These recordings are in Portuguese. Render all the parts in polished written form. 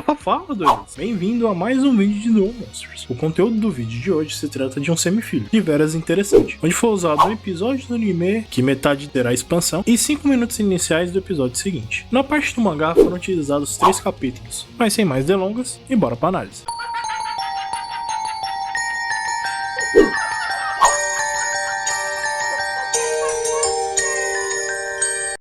Fala, doidos! Bem-vindo a mais um vídeo de Duel Monsters. O conteúdo do vídeo de hoje se trata de um semifilho, de veras interessante, onde foi usado um episódio do anime, que metade terá expansão, e 5 minutos iniciais do episódio seguinte. Na parte do mangá foram utilizados 3 capítulos, mas sem mais delongas, e bora pra análise.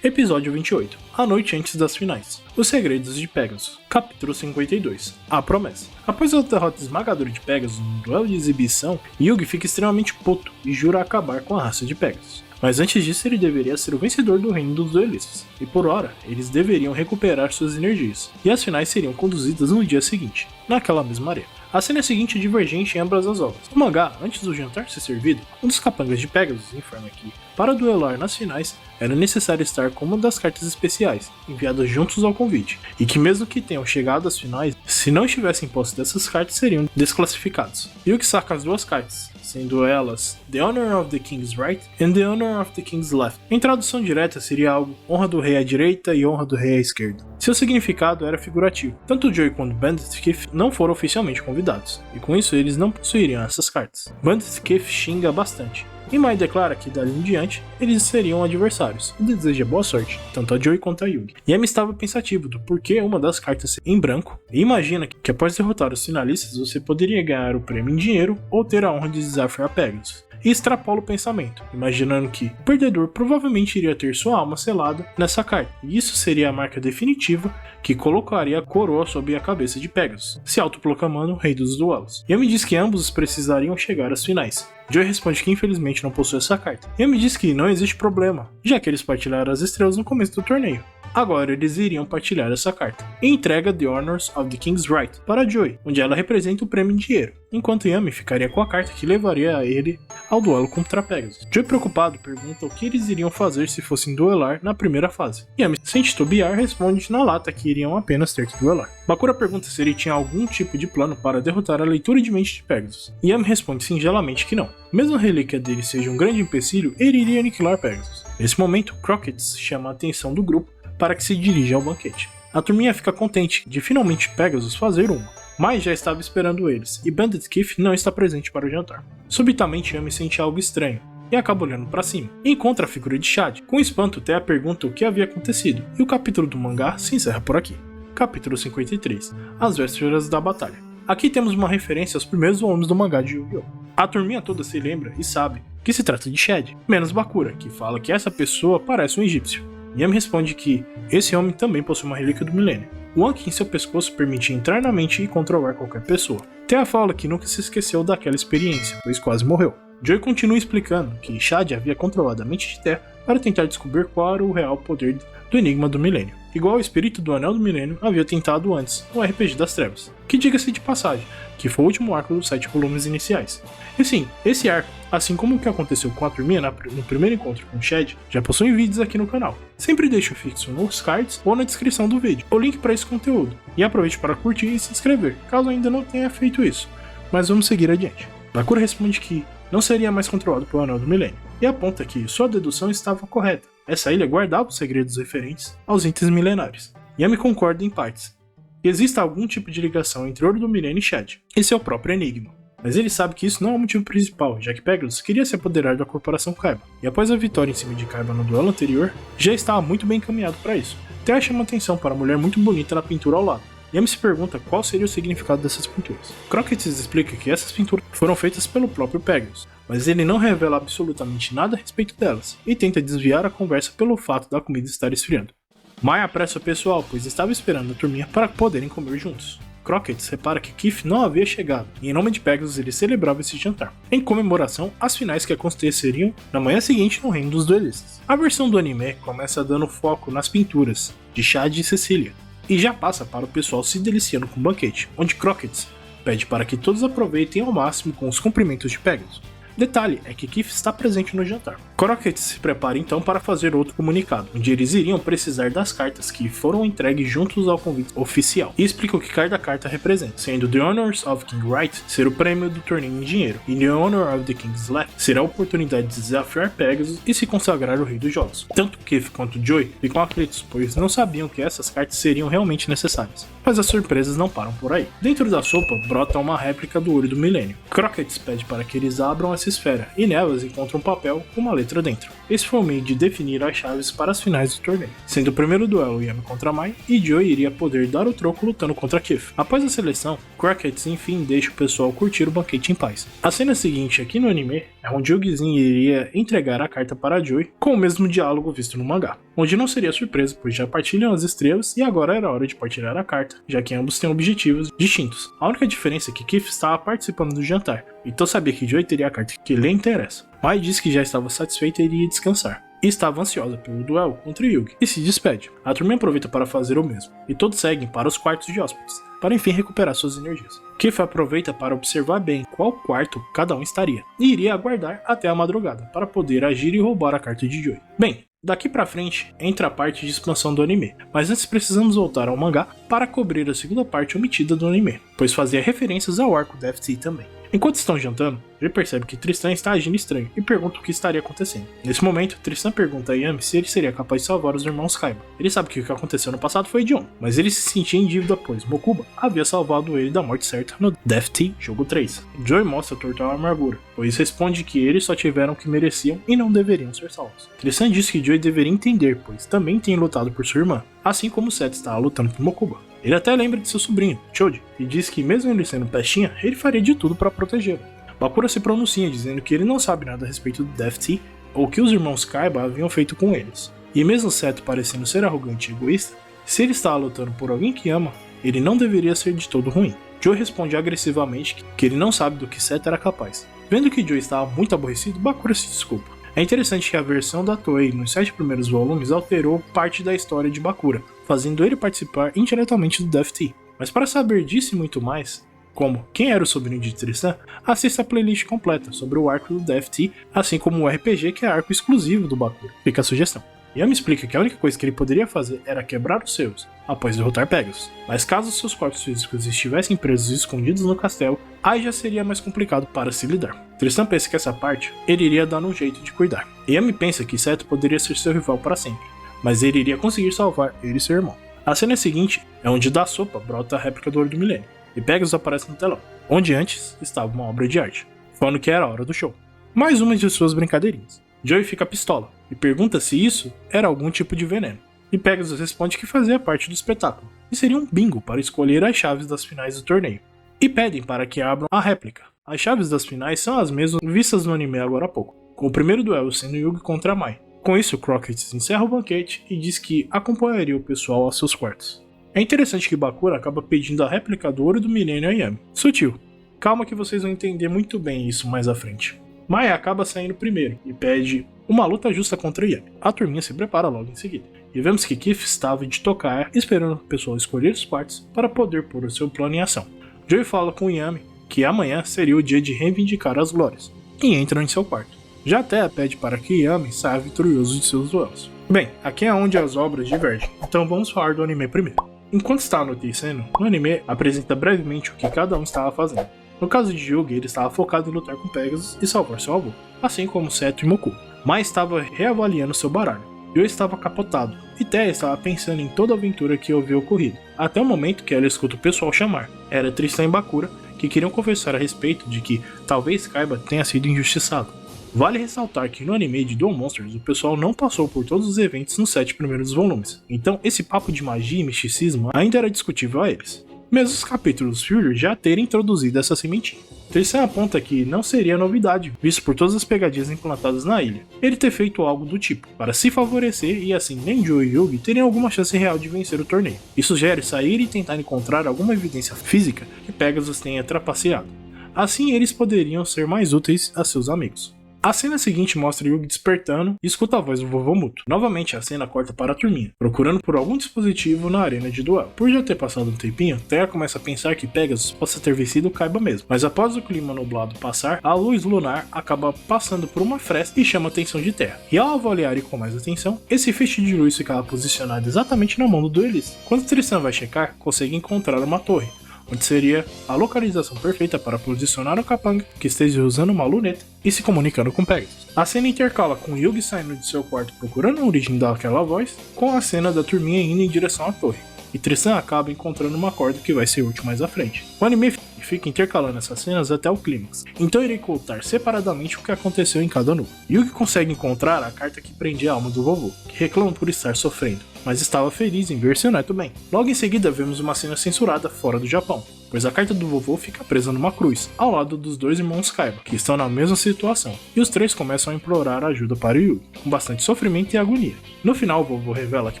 Episódio 28. A noite antes das finais. Os segredos de Pegasus. Capítulo 52. A promessa. Após a derrota esmagadora de Pegasus no duelo de exibição, Yugi fica extremamente puto e jura acabar com a raça de Pegasus. Mas antes disso ele deveria ser o vencedor do reino dos duelistas, e por hora, eles deveriam recuperar suas energias, e as finais seriam conduzidas no dia seguinte, naquela mesma arena. A cena seguinte é divergente em ambas as obras. No mangá, antes do jantar ser servido, um dos capangas de Pegasus informa que, para duelar nas finais, era necessário estar com uma das cartas especiais, enviadas juntos ao convite, e que mesmo que tenham chegado às finais, se não estivessem em posse dessas cartas, seriam desclassificados. Yugi saca as duas cartas, sendo elas The Honor of the King's Right and The Honor of the King's Left. Em tradução direta seria algo honra do rei à direita e honra do rei à esquerda. Seu significado era figurativo, tanto Joy quanto Bandit Keith não foram oficialmente convidados, e com isso eles não possuiriam essas cartas. Bandit Keith xinga bastante, e Mai declara que dali em diante eles seriam adversários, e deseja boa sorte, tanto a Joy quanto a Yugi. Yami estava pensativo do porquê uma das cartas em branco, e imagina que após derrotar os finalistas você poderia ganhar o prêmio em dinheiro ou ter a honra de desafiar Pegasus. E extrapola o pensamento, imaginando que o perdedor provavelmente iria ter sua alma selada nessa carta, e isso seria a marca definitiva que colocaria a coroa sob a cabeça de Pegasus, se autoproclamando o rei dos duelos. Yami diz que ambos precisariam chegar às finais. Joy responde que infelizmente não possui essa carta. Yami diz que não existe problema, já que eles partilharam as estrelas no começo do torneio. Agora eles iriam partilhar essa carta, e entrega The Honors of the King's Right para Joy, onde ela representa o prêmio em dinheiro, enquanto Yami ficaria com a carta que levaria ele ao duelo contra Pegasus. Joy, preocupado, pergunta o que eles iriam fazer se fossem duelar na primeira fase. Yami, sem titubear, responde na lata que iriam apenas ter que duelar. Bakura pergunta se ele tinha algum tipo de plano para derrotar a leitura de mente de Pegasus. Yami responde singelamente que não. Mesmo a relíquia dele seja um grande empecilho, ele iria aniquilar Pegasus. Nesse momento, Crockett chama a atenção do grupo para que se dirija ao banquete. A turminha fica contente de finalmente Pegasus fazer uma, mas já estava esperando eles, e Bandit Keith não está presente para o jantar. Subitamente Yami sente algo estranho, e acaba olhando para cima, e encontra a figura de Shad. Com espanto, Thea pergunta o que havia acontecido, e o capítulo do mangá se encerra por aqui. Capítulo 53. As vésperas da batalha. Aqui temos uma referência aos primeiros volumes do mangá de Yu-Gi-Oh! A turminha toda se lembra e sabe que se trata de Shad, menos Bakura, que fala que essa pessoa parece um egípcio. Yami responde que esse homem também possui uma relíquia do milênio. O Anki em seu pescoço permite entrar na mente e controlar qualquer pessoa. Thea fala que nunca se esqueceu daquela experiência, pois quase morreu. Joy continua explicando que Shad havia controlado a mente de Thea para tentar descobrir qual era o real poder do Enigma do Milênio, igual o espírito do Anel do Milênio havia tentado antes no RPG das Trevas, que diga-se de passagem, que foi o último arco dos 7 volumes iniciais. E sim, esse arco, assim como o que aconteceu com a turminha no primeiro encontro com Shad, já possuem vídeos aqui no canal. Sempre deixo fixo nos cards ou na descrição do vídeo o link para esse conteúdo, e aproveite para curtir e se inscrever, caso ainda não tenha feito isso. Mas vamos seguir adiante. Bakura responde que não seria mais controlado pelo Anel do Milênio, e aponta que sua dedução estava correta. Essa ilha guardava os segredos referentes aos itens milenários. Yami concorda em partes, que exista algum tipo de ligação entre Ouro do Milênio e Shad, e seu próprio enigma. Mas ele sabe que isso não é o motivo principal, já que Pegasus queria se apoderar da corporação Kaiba, e após a vitória em cima de Kaiba no duelo anterior, já estava muito bem encaminhado para isso. Thea chama atenção para a mulher muito bonita na pintura ao lado. Yami se pergunta qual seria o significado dessas pinturas. Crockett explica que essas pinturas foram feitas pelo próprio Pegasus, mas ele não revela absolutamente nada a respeito delas, e tenta desviar a conversa pelo fato da comida estar esfriando. Mai apressa o pessoal, pois estava esperando a turminha para poderem comer juntos. Crockett repara que Keith não havia chegado, e em nome de Pegasus ele celebrava esse jantar, em comemoração às finais que aconteceriam na manhã seguinte no reino dos duelistas. A versão do anime começa dando foco nas pinturas de Shad e Cecília, e já passa para o pessoal se deliciando com o banquete, onde Crockett pede para que todos aproveitem ao máximo com os cumprimentos de Pegasus. Detalhe é que Keith está presente no jantar. Crockett se prepara então para fazer outro comunicado, onde eles iriam precisar das cartas que foram entregues juntos ao convite oficial, e explica o que cada carta representa, sendo The Honors of King Right ser o prêmio do torneio em dinheiro, e The Honor of the King's Left ser a oportunidade de desafiar Pegasus e se consagrar o rei dos jogos. Tanto Keith quanto Joy ficam aflitos, pois não sabiam que essas cartas seriam realmente necessárias. Mas as surpresas não param por aí. Dentro da sopa brota uma réplica do olho do milênio. Crockett pede para que eles abram essa esfera, e nelas encontra um papel com uma letra dentro. Esse foi o meio de definir as chaves para as finais do torneio, sendo o primeiro duelo Yami contra Mai, e Joey iria poder dar o troco lutando contra Keith. Após a seleção, Crockett enfim deixa o pessoal curtir o banquete em paz. A cena seguinte aqui no anime é onde Yugi-Jin iria entregar a carta para Joey com o mesmo diálogo visto no mangá, onde não seria surpresa, pois já partilham as estrelas e agora era hora de partilhar a carta, já que ambos têm objetivos distintos. A única diferença é que Keith estava participando do jantar, então sabia que Joey teria a carta que lhe interessa. Mai disse que já estava satisfeita e iria descansar, e estava ansiosa pelo duelo contra Yugi, e se despede. A turma aproveita para fazer o mesmo, e todos seguem para os quartos de hóspedes, para enfim recuperar suas energias. Keith aproveita para observar bem qual quarto cada um estaria, e iria aguardar até a madrugada, para poder agir e roubar a carta de Joey. Bem, daqui pra frente entra a parte de expansão do anime, mas antes precisamos voltar ao mangá para cobrir a segunda parte omitida do anime, pois fazia referências ao arco Death Sea também. Enquanto estão jantando, ele percebe que Tristan está agindo estranho e pergunta o que estaria acontecendo. Nesse momento, Tristan pergunta a Yami se ele seria capaz de salvar os irmãos Kaiba. Ele sabe que o que aconteceu no passado foi hediondo, mas ele se sentia em dívida pois Mokuba havia salvado ele da morte certa no Death Sea Jogo 3. Joey mostra total amargura, pois responde que eles só tiveram o que mereciam e não deveriam ser salvos. Tristan diz que Joey deveria entender, pois também tem lutado por sua irmã, assim como Seth estava lutando por Mokuba. Ele até lembra de seu sobrinho, Choji, e diz que mesmo ele sendo pestinha, ele faria de tudo para protegê-lo. Bakura se pronuncia dizendo que ele não sabe nada a respeito do Death Sea ou o que os irmãos Kaiba haviam feito com eles. E mesmo Seto parecendo ser arrogante e egoísta, se ele estava lutando por alguém que ama, ele não deveria ser de todo ruim. Joe responde agressivamente que ele não sabe do que Seto era capaz. Vendo que Joe estava muito aborrecido, Bakura se desculpa. É interessante que a versão da Toei nos 7 primeiros volumes alterou parte da história de Bakura, fazendo ele participar indiretamente do Death Sea. Mas para saber disso e muito mais, como quem era o sobrinho de Tristan, assista a playlist completa sobre o arco do Death Sea, assim como o RPG que é arco exclusivo do Bakura. Fica a sugestão. Yami explica que a única coisa que ele poderia fazer era quebrar os seus, após derrotar Pegasus. Mas caso seus corpos físicos estivessem presos e escondidos no castelo, aí já seria mais complicado para se lidar. Tristan pensa que essa parte ele iria dar um jeito de cuidar. Yami pensa que Seto poderia ser seu rival para sempre, mas ele iria conseguir salvar ele e seu irmão. A cena seguinte é onde da sopa brota a réplica do Olho do Milênio, e Pegasus aparece no telão, onde antes estava uma obra de arte, falando que era a hora do show. Mais uma de suas brincadeirinhas. Joey fica pistola e pergunta se isso era algum tipo de veneno, e Pegasus responde que fazia parte do espetáculo, e seria um bingo para escolher as chaves das finais do torneio, e pedem para que abram a réplica. As chaves das finais são as mesmas vistas no anime agora há pouco, com o primeiro duelo sendo Yugi contra Mai. Com isso, Crockett encerra o banquete e diz que acompanharia o pessoal aos seus quartos. É interessante que Bakura acaba pedindo a réplica do Ouro do Milênio a Yami. Sutil. Calma que vocês vão entender muito bem isso mais à frente. Mai acaba saindo primeiro e pede uma luta justa contra Yami. A turminha se prepara logo em seguida. E vemos que Keith estava de tocar, esperando o pessoal escolher os quartos para poder pôr o seu plano em ação. Joey fala com Yami que amanhã seria o dia de reivindicar as glórias, e entram em seu quarto. Já até pede para que Yami saia vitorioso de seus duelos. Bem, aqui é onde as obras divergem, então vamos falar do anime primeiro. Enquanto está anoitecendo, o anime apresenta brevemente o que cada um estava fazendo. No caso de Yugi, ele estava focado em lutar com Pegasus e salvar seu avô, assim como Seto e Moku. Mai estava reavaliando seu baralho. Joe estava capotado, e Teia estava pensando em toda a aventura que havia ocorrido, até o momento que ela escuta o pessoal chamar. Era Tristan e Bakura, que queriam conversar a respeito de que talvez Kaiba tenha sido injustiçado. Vale ressaltar que no anime de Duel Monsters o pessoal não passou por todos os eventos nos 7 primeiros volumes, então esse papo de magia e misticismo ainda era discutível a eles, mesmo os capítulos Fury já terem introduzido essa sementinha. Tristan aponta que não seria novidade, visto por todas as pegadinhas implantadas na ilha, ele ter feito algo do tipo, para se favorecer e assim nem Joe e Yugi teriam alguma chance real de vencer o torneio, e sugere sair e tentar encontrar alguma evidência física que Pegasus tenha trapaceado. Assim eles poderiam ser mais úteis a seus amigos. A cena seguinte mostra Yugi despertando e escuta a voz do vovô Muto. Novamente a cena corta para a turminha, procurando por algum dispositivo na arena de duelo. Por já ter passado um tempinho, Terra começa a pensar que Pegasus possa ter vencido o Kaiba mesmo. Mas após o clima nublado passar, a luz lunar acaba passando por uma fresta e chama a atenção de Terra. E ao avaliar com mais atenção, esse feixe de luz ficava posicionado exatamente na mão do duelista. Quando Tristan vai checar, consegue encontrar uma torre, onde seria a localização perfeita para posicionar o Kapanga, que esteja usando uma luneta e se comunicando com Pegasus. A cena intercala com Yugi saindo de seu quarto procurando a origem daquela voz, com a cena da turminha indo em direção à torre. e Tristan acaba encontrando uma corda que vai ser útil mais à frente. O anime fica intercalando essas cenas até o clímax, então irei contar separadamente o que aconteceu em cada núcleo. Yugi consegue encontrar a carta que prende a alma do vovô, que reclama por estar sofrendo, mas estava feliz em ver seu neto bem. Logo em seguida vemos uma cena censurada fora do Japão, pois a carta do vovô fica presa numa cruz, ao lado dos dois irmãos Kaiba, que estão na mesma situação, e os três começam a implorar ajuda para o Yugi, com bastante sofrimento e agonia. No final, o vovô revela que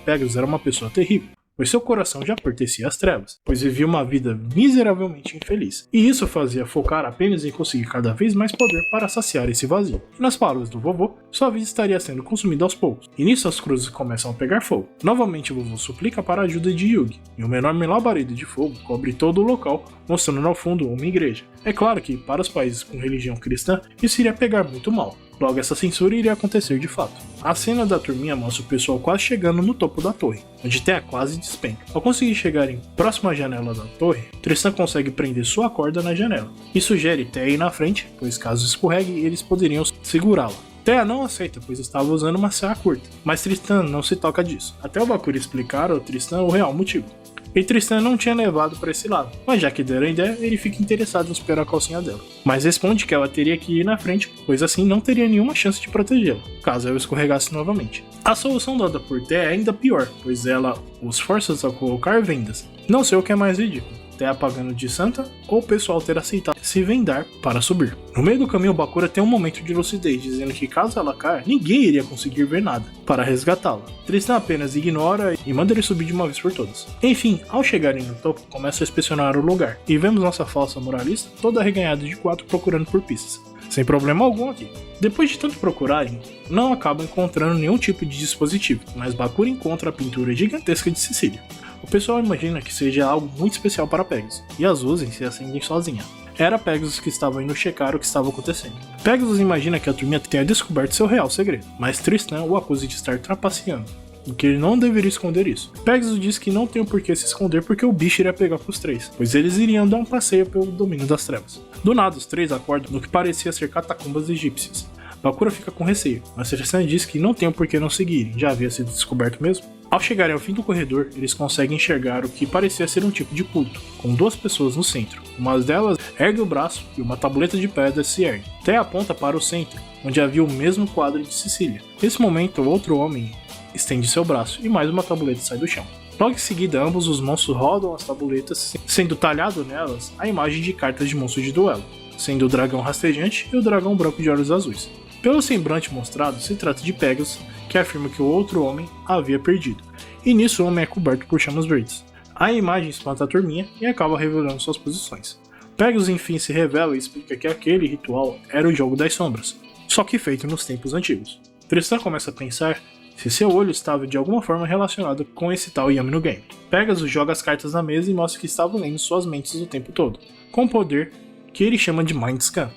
Pegasus era uma pessoa terrível, pois seu coração já pertencia às trevas, pois vivia uma vida miseravelmente infeliz, e isso fazia focar apenas em conseguir cada vez mais poder para saciar esse vazio. E nas palavras do vovô, sua vida estaria sendo consumida aos poucos, e nisso as cruzes começam a pegar fogo. Novamente o vovô suplica para a ajuda de Yugi, e uma enorme labareda de fogo cobre todo o local, mostrando ao fundo uma igreja. É claro que, para os países com religião cristã, isso iria pegar muito mal. Logo, essa censura iria acontecer de fato. A cena da turminha mostra o pessoal quase chegando no topo da torre, onde Thea quase despenca. Ao conseguir chegar próximo à janela da torre, Tristan consegue prender sua corda na janela, e sugere Thea ir na frente, pois caso escorregue, eles poderiam segurá-la. Thea não aceita, pois estava usando uma saia curta, mas Tristan não se toca disso, até o Bakura explicar ao Tristan o real motivo. E Tristan não tinha levado para esse lado, mas já que deram a ideia, ele fica interessado em esperar a calcinha dela. Mas responde que ela teria que ir na frente, pois assim não teria nenhuma chance de protegê-la, caso ela escorregasse novamente. A solução dada por Thea é ainda pior, pois ela os força a colocar vendas. Não sei o que é mais ridículo, Thea pagando de santa ou o pessoal ter aceitado se vendar para subir. No meio do caminho, Bakura tem um momento de lucidez, dizendo que caso ela caia, ninguém iria conseguir ver nada para resgatá-la. Tristan apenas ignora e manda ele subir de uma vez por todas. Enfim, ao chegarem no topo, começa a inspecionar o lugar, e vemos nossa falsa moralista toda arreganhada de 4 procurando por pistas. Sem problema algum aqui. Depois de tanto procurarem, não acabam encontrando nenhum tipo de dispositivo, mas Bakura encontra a pintura gigantesca de Sicília. O pessoal imagina que seja algo muito especial para Pegasus, e as luzes se acendem sozinha. Era Pegasus que estava indo checar o que estava acontecendo. Pegasus imagina que a turminha tenha descoberto seu real segredo, mas Tristan o acusa de estar trapaceando, e que ele não deveria esconder isso. Pegasus diz que não tem o porquê se esconder porque o bicho iria pegar pros três, pois eles iriam dar um passeio pelo domínio das trevas. Do nada, os três acordam no que parecia ser catacumbas egípcias. Bakura fica com receio, mas Tristan diz que não tem o porquê não seguirem, já havia sido descoberto mesmo. Ao chegarem ao fim do corredor, eles conseguem enxergar o que parecia ser um tipo de culto, com 2 pessoas no centro. Uma delas ergue o braço e uma tabuleta de pedra se ergue. Thea aponta para o centro, onde havia o mesmo quadro de Sicília. Nesse momento, outro homem estende seu braço e mais uma tabuleta sai do chão. Logo em seguida, ambos os monstros rodam as tabuletas, sendo talhado nelas a imagem de cartas de monstros de duelo, sendo o dragão rastejante e o dragão branco de olhos azuis. Pelo semblante mostrado, se trata de Pegasus, que afirma que o outro homem havia perdido, e nisso o homem é coberto por chamas verdes. A imagem espanta a turminha e acaba revelando suas posições. Pegasus enfim se revela e explica que aquele ritual era o jogo das sombras, só que feito nos tempos antigos. Tristan começa a pensar se seu olho estava de alguma forma relacionado com esse tal Yami no game. Pegasus joga as cartas na mesa e mostra que estava lendo suas mentes o tempo todo, com um poder que ele chama de Mind Scan.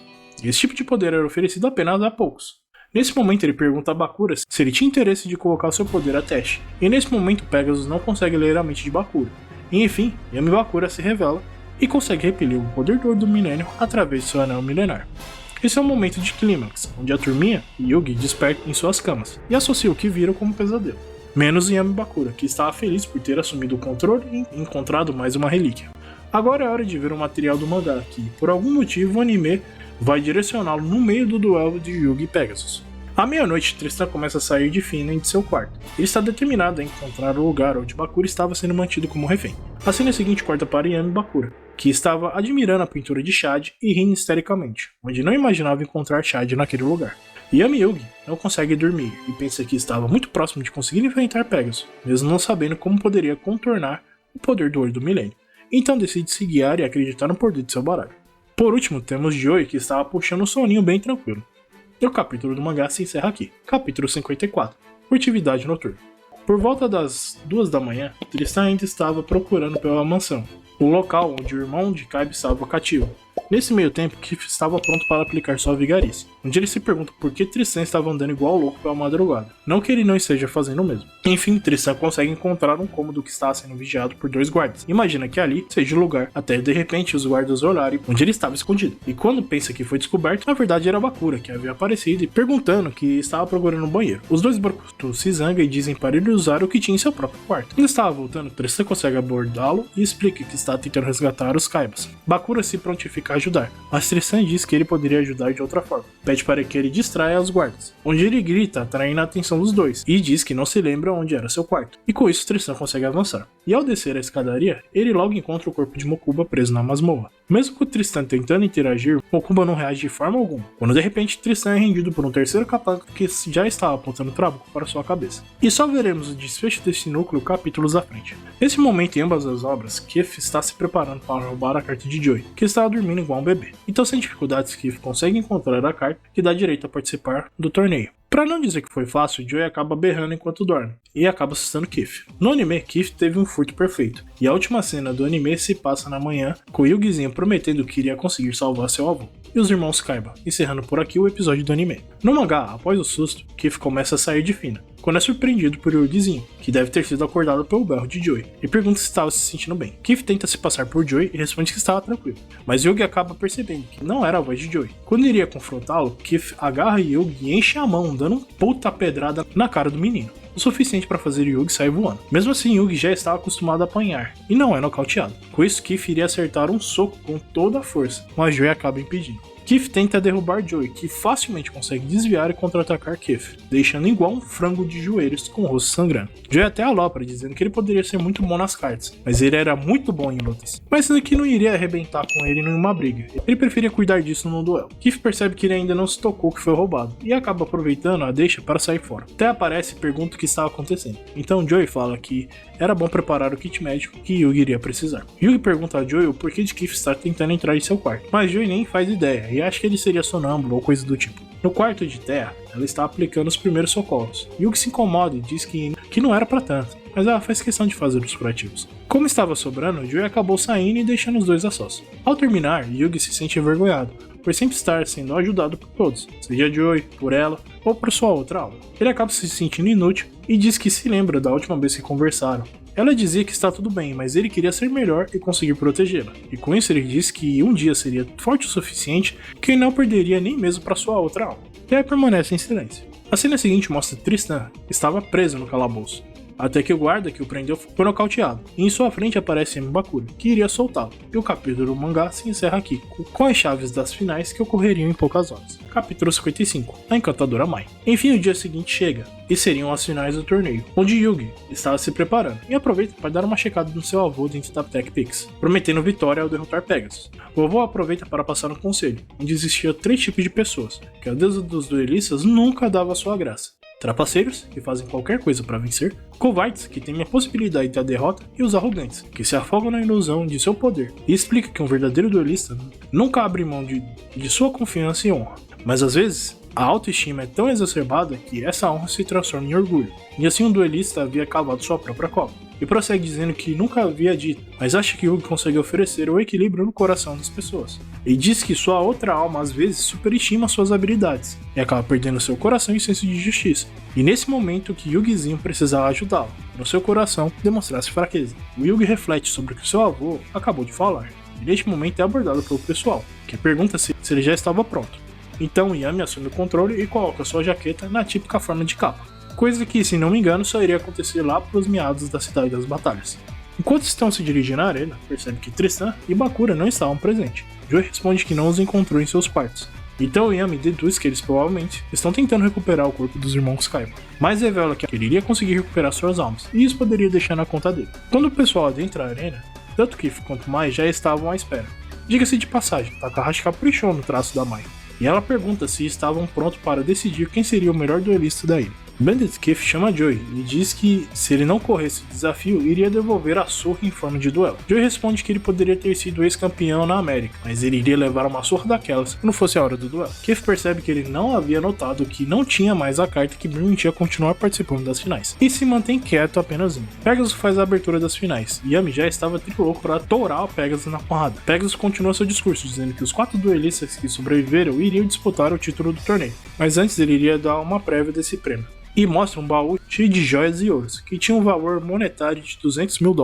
Esse tipo de poder era oferecido apenas a poucos. Nesse momento ele pergunta a Bakura se ele tinha interesse de colocar seu poder a teste, e nesse momento Pegasus não consegue ler a mente de Bakura. E enfim, Yami Bakura se revela e consegue repelir o poder do milênio através de seu anel milenar. Esse é um momento de clímax, onde a turminha e Yugi despertam em suas camas e associam o que viram como pesadelo. Menos Yami Bakura, que estava feliz por ter assumido o controle e encontrado mais uma relíquia. Agora é hora de ver o material do mangá, que por algum motivo o anime vai direcioná-lo no meio do duelo de Yugi e Pegasus. À meia-noite, Tristan começa a sair de Finnen de seu quarto. Ele está determinado a encontrar o lugar onde Bakura estava sendo mantido como refém. A cena seguinte corta para Yami Bakura, que estava admirando a pintura de Chad e rindo histericamente, onde não imaginava encontrar Chad naquele lugar. Yami Yugi não consegue dormir e pensa que estava muito próximo de conseguir enfrentar Pegasus, mesmo não sabendo como poderia contornar o poder do Olho do Milênio. Então decide se guiar e acreditar no poder de seu baralho. Por último, temos Joey, que estava puxando um soninho bem tranquilo. E o capítulo do mangá se encerra aqui. Capítulo 54. Furtividade noturna. Por volta das 2 da manhã, Tristan ainda estava procurando pela mansão, o local onde o irmão de Kaiba estava cativo. Nesse meio tempo, Kif estava pronto para aplicar sua vigarice, onde ele se pergunta por que Tristan estava andando igual louco pela madrugada. Não que ele não esteja fazendo o mesmo. Enfim, Tristan consegue encontrar um cômodo que está sendo vigiado por 2 guardas. Imagina que ali seja o lugar, até de repente os guardas olharem onde ele estava escondido. E quando pensa que foi descoberto, na verdade era Bakura, que havia aparecido e perguntando que estava procurando um banheiro. Os 2 brutos se zangam e dizem para ele usar o que tinha em seu próprio quarto. Quando estava voltando, Tristan consegue abordá-lo e explica que está tentando resgatar os Kaibas. Bakura se prontifica a ajudar, mas Tristan diz que ele poderia ajudar de outra forma. Pede para que ele distraia os guardas, onde ele grita, atraindo a atenção dos 2, e diz que não se lembra onde era seu quarto. E com isso Tristan consegue avançar. E ao descer a escadaria, ele logo encontra o corpo de Mokuba preso na masmorra. Mesmo com Tristan tentando interagir, Mokuba não reage de forma alguma, quando de repente Tristan é rendido por um terceiro capanga que já estava apontando trabuco para sua cabeça. E só veremos o desfecho desse núcleo capítulos à frente. Nesse momento, em ambas as obras, Kif está se preparando para roubar a carta de Joy, que estava dormindo igual um bebê. Então, sem dificuldades, Kif consegue encontrar a carta que dá direito a participar do torneio. Pra não dizer que foi fácil, Joy acaba berrando enquanto dorme, e acaba assustando Kif. No anime, Kif teve um furto perfeito, e a última cena do anime se passa na manhã, com Yugizinho prometendo que iria conseguir salvar seu avô, e os irmãos Kaiba, encerrando por aqui o episódio do anime. No mangá, após o susto, Kif começa a sair de fina, quando é surpreendido por Yugizinho, que deve ter sido acordado pelo berro de Joy, e pergunta se estava se sentindo bem. Kif tenta se passar por Joy e responde que estava tranquilo, mas Yugi acaba percebendo que não era a voz de Joy. Quando iria confrontá-lo, Kif agarra Yugi e enche a mão, dando uma puta pedrada na cara do menino, o suficiente para fazer Yugi sair voando. Mesmo assim, Yugi já estava acostumado a apanhar, e não é nocauteado. Com isso, Kif iria acertar um soco com toda a força, mas Joy acaba impedindo. Kif tenta derrubar Joy, que facilmente consegue desviar e contra-atacar Kif, deixando igual um frango de joelhos com o rosto sangrando. Joy até alopra, dizendo que ele poderia ser muito bom nas cartas, mas ele era muito bom em lutas. Mas isso daqui não iria arrebentar com ele em uma briga, ele preferia cuidar disso num duelo. Kif percebe que ele ainda não se tocou que foi roubado, e acaba aproveitando a deixa para sair fora. Até aparece e pergunta o que estava acontecendo. Então Joy fala que era bom preparar o kit médico que Yugi iria precisar. Yugi pergunta a Joy o porquê de Kif estar tentando entrar em seu quarto, mas Joy nem faz ideia, e acha que ele seria sonâmbulo ou coisa do tipo. No quarto de Terra, ela está aplicando os primeiros socorros. Yugi se incomoda e diz que não era para tanto, mas ela faz questão de fazer os curativos. Como estava sobrando, Joy acabou saindo e deixando os 2 a sós. Ao terminar, Yugi se sente envergonhado, por sempre estar sendo ajudado por todos, seja Joy, por ela ou por sua outra alma. Ele acaba se sentindo inútil e diz que se lembra da última vez que conversaram. Ela dizia que está tudo bem, mas ele queria ser melhor e conseguir protegê-la. E com isso ele diz que um dia seria forte o suficiente que não perderia nem mesmo para sua outra alma. E aí permanece em silêncio. A cena seguinte mostra Tristan estava preso no calabouço, até que o guarda que o prendeu foi nocauteado, e em sua frente aparece Bakura, que iria soltá-lo, e o capítulo do mangá se encerra aqui, com as chaves das finais que ocorreriam em poucas horas. Capítulo 55, a encantadora Mai. Enfim, o dia seguinte chega, e seriam as finais do torneio, onde Yugi estava se preparando, e aproveita para dar uma checada no seu avô dentro da Tech Pix, prometendo vitória ao derrotar Pegasus. O avô aproveita para passar um conselho, onde existiam 3 tipos de pessoas, que a deusa dos duelistas nunca dava sua graça. Trapaceiros, que fazem qualquer coisa para vencer, covardes, que temem a possibilidade da derrota, e os arrogantes, que se afogam na ilusão de seu poder, e explica que um verdadeiro duelista nunca abre mão de sua confiança e honra, mas às vezes a autoestima é tão exacerbada que essa honra se transforma em orgulho, e assim um duelista havia cavado sua própria cova. E prossegue dizendo que nunca havia dito, mas acha que Yugi consegue oferecer o equilíbrio no coração das pessoas. E diz que sua outra alma às vezes superestima suas habilidades, e acaba perdendo seu coração e senso de justiça. E nesse momento que Yugizinho precisava ajudá-lo, no seu coração demonstrasse fraqueza. O Yugi reflete sobre o que seu avô acabou de falar, e neste momento é abordado pelo pessoal, que pergunta se ele já estava pronto. Então Yami assume o controle e coloca sua jaqueta na típica forma de capa, coisa que, se não me engano, só iria acontecer lá pelos meados da Cidade das Batalhas. Enquanto estão se dirigindo à arena, percebe que Tristan e Bakura não estavam presentes. Joy responde que não os encontrou em seus quartos. Então Yami deduz que eles provavelmente estão tentando recuperar o corpo dos irmãos Kaiba, mas revela que ele iria conseguir recuperar suas almas, e isso poderia deixar na conta dele. Quando o pessoal adentra a arena, tanto Kif quanto Mai já estavam à espera. Diga-se de passagem, Takahashi caprichou no traço da Mai, e ela pergunta se estavam prontos para decidir quem seria o melhor duelista da ilha. Bandit Keith chama Joey e diz que, se ele não corresse o desafio, iria devolver a surra em forma de duelo. Joey responde que ele poderia ter sido ex-campeão na América, mas ele iria levar uma surra daquelas quando fosse a hora do duelo. Keith percebe que ele não havia notado que não tinha mais a carta que permitia continuar participando das finais, e se mantém quieto apenas um. Pegasus faz a abertura das finais, e Yami já estava trilouco para tourar o Pegasus na porrada. Pegasus continua seu discurso, dizendo que os 4 duelistas que sobreviveram iriam disputar o título do torneio, mas antes ele iria dar uma prévia desse prêmio. E mostra um baú cheio de joias e ouros, que tinha um valor monetário de $200 mil.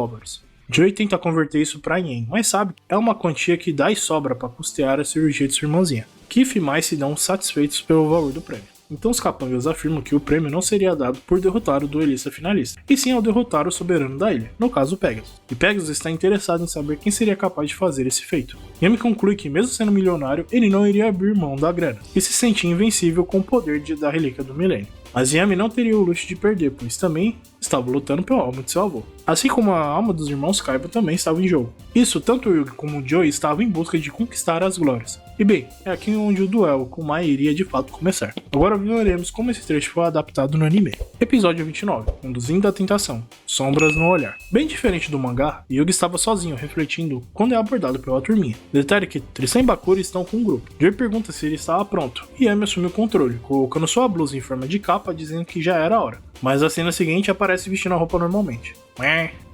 Joey tenta converter isso para ien, mas sabe que é uma quantia que dá e sobra para custear a cirurgia de sua irmãzinha. Keith e Mai se dão satisfeitos pelo valor do prêmio. Então os capangas afirmam que o prêmio não seria dado por derrotar o duelista finalista, e sim ao derrotar o soberano da ilha, no caso o Pegasus. E Pegasus está interessado em saber quem seria capaz de fazer esse feito. Yami conclui que mesmo sendo milionário, ele não iria abrir mão da grana, e se sentia invencível com o poder da relíquia do milênio. Mas Yami não teria o luxo de perder, pois também estava lutando pela alma de seu avô. Assim como a alma dos irmãos Kaiba também estava em jogo. Isso, tanto o Yugi como o Joey estavam em busca de conquistar as glórias. E bem, é aqui onde o duelo com Mai iria de fato começar. Agora veremos como esse trecho foi adaptado no anime. Episódio 29, Conduzindo a Tentação, Sombras no Olhar. Bem diferente do mangá, Yugi estava sozinho, refletindo quando é abordado pela turminha. Detalhe que Tristan e Bakura estão com um grupo. Joey pergunta se ele estava pronto, e Yami assume o controle, colocando sua blusa em forma de capa, dizendo que já era a hora. Mas a cena seguinte aparece vestindo a roupa normalmente.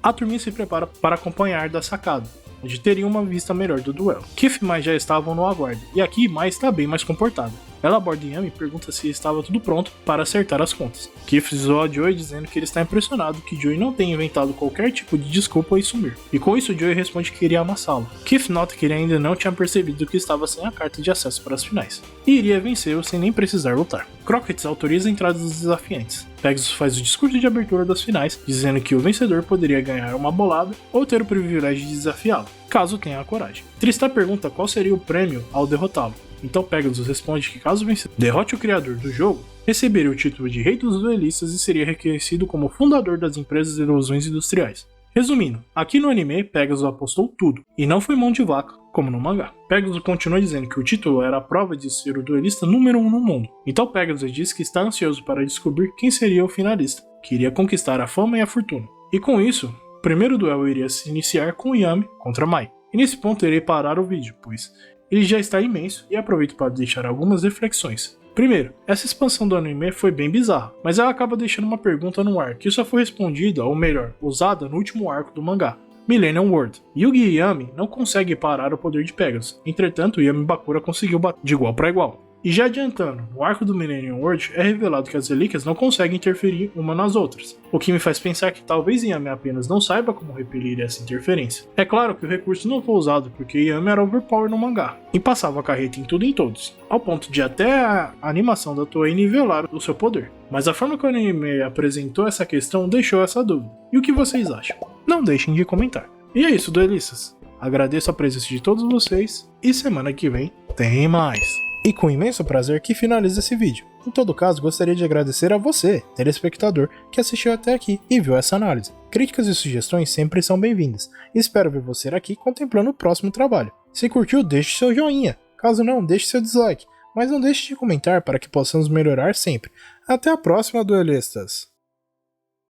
A turminha se prepara para acompanhar da sacada, onde teriam uma vista melhor do duelo. Keith e Mai já estavam no aguardo, e aqui Mai está bem mais comportada. Ela aborda Yami e pergunta se estava tudo pronto para acertar as contas. Keith zoa Joey dizendo que ele está impressionado que Joey não tenha inventado qualquer tipo de desculpa e sumir. E com isso Joey responde que queria amassá-lo. Keith nota que ele ainda não tinha percebido que estava sem a carta de acesso para as finais, e iria vencê-lo sem nem precisar lutar. Crockett autoriza a entrada dos desafiantes. Pegasus faz o discurso de abertura das finais, dizendo que o vencedor poderia ganhar uma bolada ou ter o privilégio de desafiá-lo, caso tenha a coragem. Tristan pergunta qual seria o prêmio ao derrotá-lo. Então Pegasus responde que caso o vencedor derrote o criador do jogo, receberia o título de Rei dos Duelistas e seria reconhecido como fundador das empresas de ilusões industriais. Resumindo, aqui no anime, Pegasus apostou tudo, e não foi mão de vaca, como no mangá. Pegasus continua dizendo que o título era a prova de ser o duelista número 1 no mundo. Então Pegasus diz que está ansioso para descobrir quem seria o finalista, que iria conquistar a fama e a fortuna. E com isso, o primeiro duelo iria se iniciar com Yami contra Mai. E nesse ponto irei parar o vídeo, pois ele já está imenso e aproveito para deixar algumas reflexões. Primeiro, essa expansão do anime foi bem bizarra, mas ela acaba deixando uma pergunta no ar que só foi respondida, ou melhor, usada no último arco do mangá, Millennium World. Yugi e Yami não conseguem parar o poder de Pegasus, entretanto Yami e Bakura conseguiu bater de igual para igual. E já adiantando, no arco do Millennium World é revelado que as relíquias não conseguem interferir uma nas outras, o que me faz pensar que talvez Yami apenas não saiba como repelir essa interferência. É claro que o recurso não foi usado porque Yami era overpower no mangá, e passava a carreta em tudo e em todos, ao ponto de até a animação da Toei nivelar o seu poder. Mas a forma que o anime apresentou essa questão deixou essa dúvida. E o que vocês acham? Não deixem de comentar. E é isso, duelistas. Agradeço a presença de todos vocês, e semana que vem tem mais. E com imenso prazer que finalizo esse vídeo. Em todo caso, gostaria de agradecer a você, telespectador, que assistiu até aqui e viu essa análise. Críticas e sugestões sempre são bem-vindas, e espero ver você aqui contemplando o próximo trabalho. Se curtiu, deixe seu joinha, caso não, deixe seu dislike, mas não deixe de comentar para que possamos melhorar sempre. Até a próxima, duelistas!